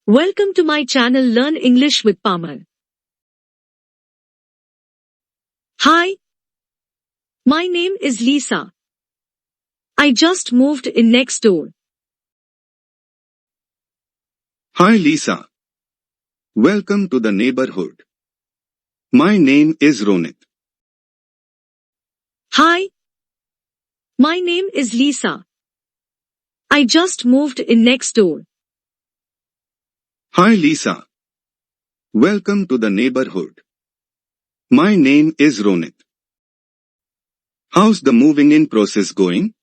Welcome to my channel Learn English with Pamar. Hi, my name is Lisa. I just moved in next door. Hi Lisa. Welcome to the neighborhood. My name is Ronit. Hi, my name is Lisa. I just moved in next door. Hi Lisa. Welcome to the neighborhood. My name is Ronit. How's the moving in process going?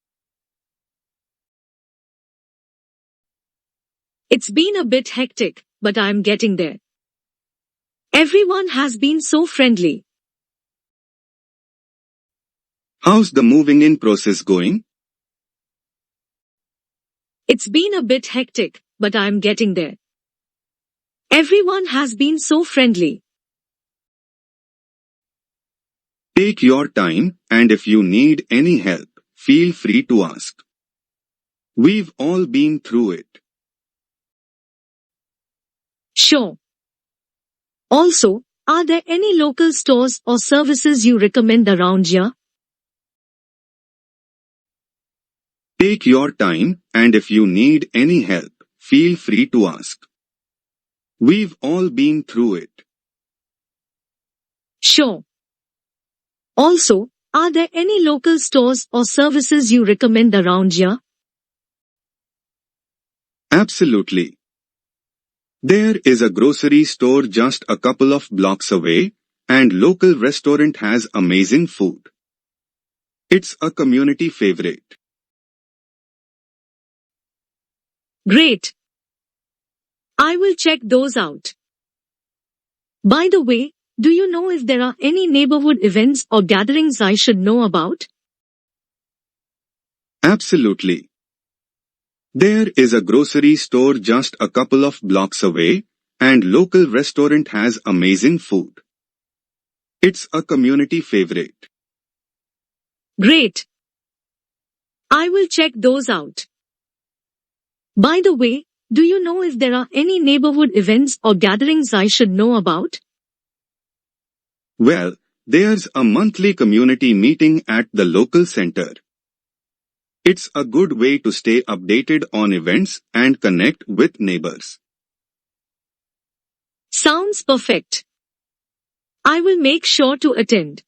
It's been a bit hectic, but I'm getting there. Everyone has been so friendly. How's the moving in process going? It's been a bit hectic, but I'm getting there. Everyone has been so friendly. Take your time, and if you need any help, feel free to ask. We've all been through it. Sure. Also, are there any local stores or services you recommend around here? Take your time, and if you need any help, feel free to ask. We've all been through it. Sure. Also, are there any local stores or services you recommend around here? Absolutely. There is a grocery store just a couple of blocks away, and local restaurant has amazing food. It's a community favorite. Great. I will check those out. By the way, do you know if there are any neighborhood events or gatherings I should know about? Absolutely. There is a grocery store just a couple of blocks away, and local restaurant has amazing food. It's a community favorite. Great. I will check those out. By the way, do you know if there are any neighborhood events or gatherings I should know about? Well, there's a monthly community meeting at the local center. It's a good way to stay updated on events and connect with neighbors. Sounds perfect. I will make sure to attend.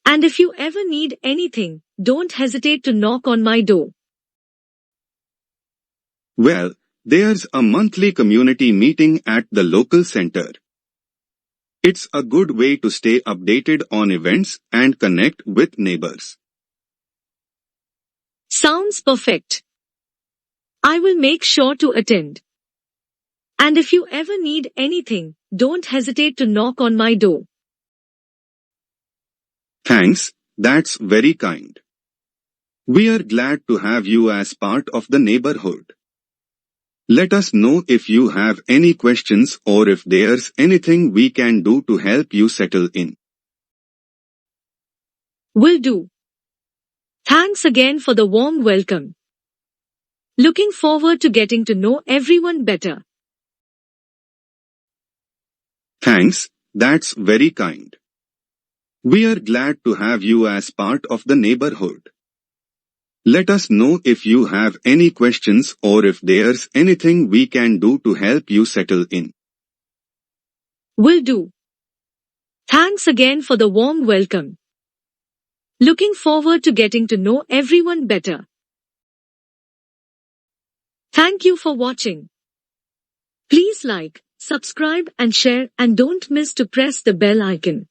And if you ever need anything, don't hesitate to knock on my door. Well, there's a monthly community meeting at the local center. It's a good way to stay updated on events and connect with neighbors. Sounds perfect. I will make sure to attend. And if you ever need anything, don't hesitate to knock on my door. Thanks, that's very kind. We are glad to have you as part of the neighborhood. Let us know if you have any questions or if there's anything we can do to help you settle in. Will do. Thanks again for the warm welcome. Looking forward to getting to know everyone better. Thanks, that's very kind. We are glad to have you as part of the neighborhood. Let us know if you have any questions or if there's anything we can do to help you settle in. Will do. Thanks again for the warm welcome. Looking forward to getting to know everyone better. Thank you for watching. Please like, subscribe and share and don't miss to press the bell icon.